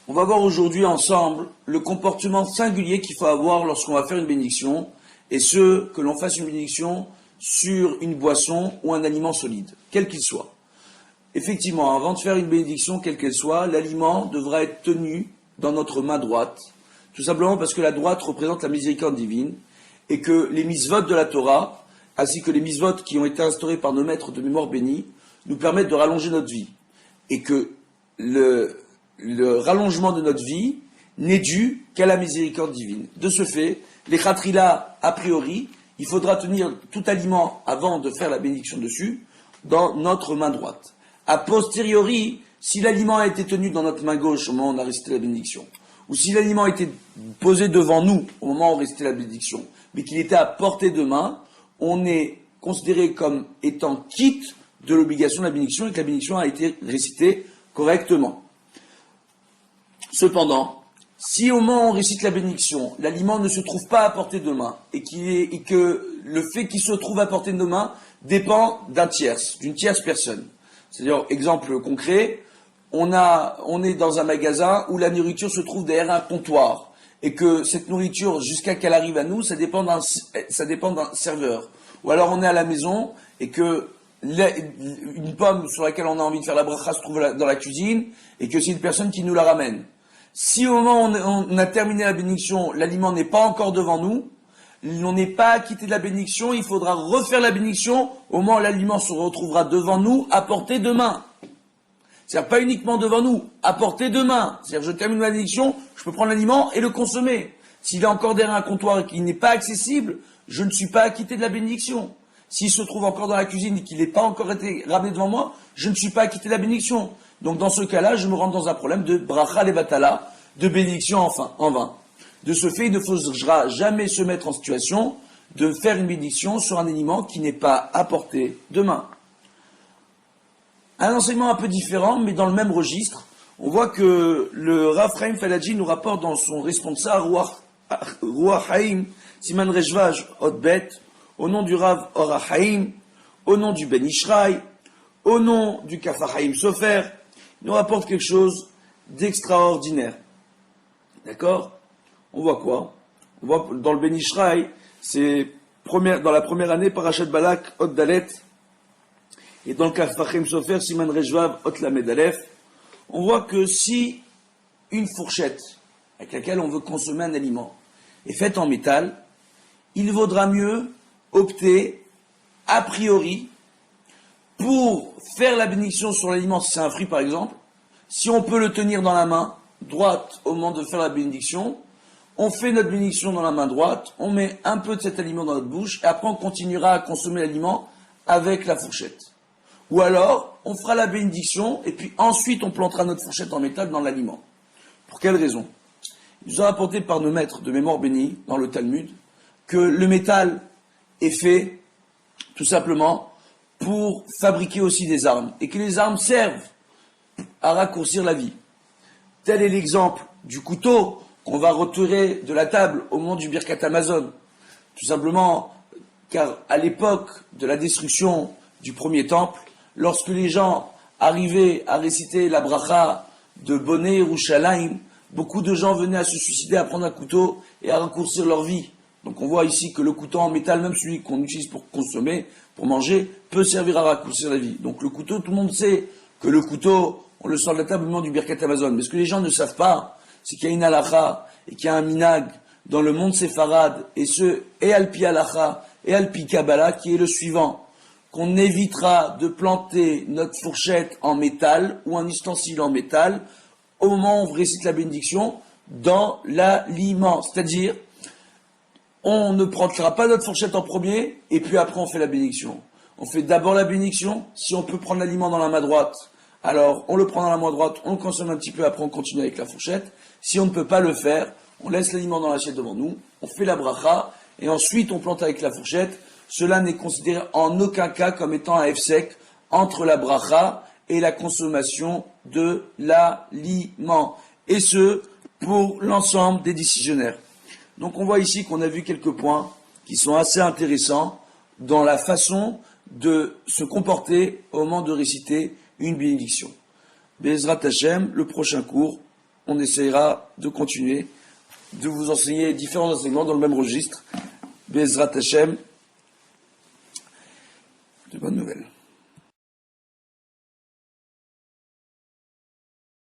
On va voir aujourd'hui ensemble le comportement singulier qu'il faut avoir lorsqu'on va faire une bénédiction, et ce, que l'on fasse une bénédiction sur une boisson ou un aliment solide, quel qu'il soit. Effectivement, avant de faire une bénédiction, quelle qu'elle soit, l'aliment devra être tenu dans notre main droite, tout simplement parce que la droite représente la miséricorde divine, et que les mitzvot de la Torah, ainsi que les mitzvot qui ont été instaurés par nos maîtres de mémoire bénis, nous permettent de rallonger notre vie, et que le rallongement de notre vie n'est dû qu'à la miséricorde divine. De ce fait, les khatrila, a priori, il faudra tenir tout aliment avant de faire la bénédiction dessus, dans notre main droite. A posteriori, si l'aliment a été tenu dans notre main gauche au moment où on a récité la bénédiction, ou si l'aliment a été posé devant nous au moment où on récitait la bénédiction, mais qu'il était à portée de main, on est considéré comme étant quitte de l'obligation de la bénédiction et que la bénédiction a été récitée correctement. Cependant, si au moment où on récite la bénédiction, l'aliment ne se trouve pas à portée de main et que le fait qu'il se trouve à portée de main dépend d'une tierce personne. C'est-à-dire, exemple concret, on est dans un magasin où la nourriture se trouve derrière un comptoir et que cette nourriture, jusqu'à qu'elle arrive à nous, ça dépend d'un serveur. Ou alors on est à la maison et que une pomme sur laquelle on a envie de faire la bracha se trouve dans la cuisine et que c'est une personne qui nous la ramène. Si au moment où on a terminé la bénédiction, l'aliment n'est pas encore devant nous, on n'est pas acquitté de la bénédiction, il faudra refaire la bénédiction au moment où l'aliment se retrouvera devant nous, à portée de main. C'est-à-dire pas uniquement devant nous, à portée de main. C'est-à-dire je termine ma bénédiction, je peux prendre l'aliment et le consommer. S'il est encore derrière un comptoir et qu'il n'est pas accessible, je ne suis pas acquitté de la bénédiction. S'il se trouve encore dans la cuisine et qu'il n'est pas encore été ramené devant moi, je ne suis pas acquitté de la bénédiction. Donc dans ce cas-là, je me rends dans un problème de bracha levatala, de bénédiction en vain. De ce fait, il ne faudra jamais se mettre en situation de faire une bénédiction sur un aliment qui n'est pas à portée de main. Un enseignement un peu différent, mais dans le même registre, on voit que le Rav Chaim Falaji nous rapporte dans son responsable Ruach Haim, Siman Reshvaj Hotbet, au nom du Rav Ora Haim, au nom du Ben Ishraï, au nom du Kafar Haim Sofer, il nous rapporte quelque chose d'extraordinaire. D'accord? On voit quoi? On voit dans le Ben Ishraï, c'est dans la première année, Parashat Balak, Hot Dalet, et dans le Kafar Haim Sofer, Siman Reshvav, Hot Lamed Aleph, on voit que si une fourchette avec laquelle on veut consommer un aliment est faite en métal, il vaudra mieux opter a priori pour faire la bénédiction sur l'aliment, si c'est un fruit par exemple, si on peut le tenir dans la main droite au moment de faire la bénédiction, on fait notre bénédiction dans la main droite, on met un peu de cet aliment dans notre bouche, et après on continuera à consommer l'aliment avec la fourchette. Ou alors, on fera la bénédiction, et puis ensuite on plantera notre fourchette en métal dans l'aliment. Pour quelle raison? Ils nous ont rapporté par nos maîtres de mémoire bénis, dans le Talmud, que le métal est fait, tout simplement, pour fabriquer aussi des armes, et que les armes servent à raccourcir la vie. Tel est l'exemple du couteau qu'on va retirer de la table au moment du Birkat Hamazon. Tout simplement, car à l'époque de la destruction du premier temple, lorsque les gens arrivaient à réciter la bracha de Boné Yerushalayim, beaucoup de gens venaient à se suicider, à prendre un couteau et à raccourcir leur vie. Donc on voit ici que le couteau en métal, même celui qu'on utilise pour consommer, pour manger, peut servir à raccourcir la vie. Donc le couteau, tout le monde sait que le couteau, on le sort de la table au moment du Birkat Hamazon. Mais ce que les gens ne savent pas, c'est qu'il y a une halakha et qu'il y a un minag dans le monde séfarade, et alpi halakha et alpi kabbalah, qui est le suivant, qu'on évitera de planter notre fourchette en métal ou un ustensile en métal au moment où on récite la bénédiction dans l'aliment. C'est-à-dire, on ne plantera pas notre fourchette en premier et puis après on fait la bénédiction. On fait d'abord la bénédiction, si on peut prendre l'aliment dans la main droite, alors on le prend dans la main droite, on le consomme un petit peu, après on continue avec la fourchette. Si on ne peut pas le faire, on laisse l'aliment dans l'assiette devant nous, on fait la bracha, et ensuite on plante avec la fourchette. Cela n'est considéré en aucun cas comme étant un F-sec entre la bracha et la consommation de l'aliment. Et ce, pour l'ensemble des décisionnaires. Donc on voit ici qu'on a vu quelques points qui sont assez intéressants dans la façon de se comporter au moment de réciter une bénédiction. Be'ezrat Hashem, le prochain cours, on essayera de continuer de vous enseigner différents enseignements dans le même registre. Bezrat Hashem.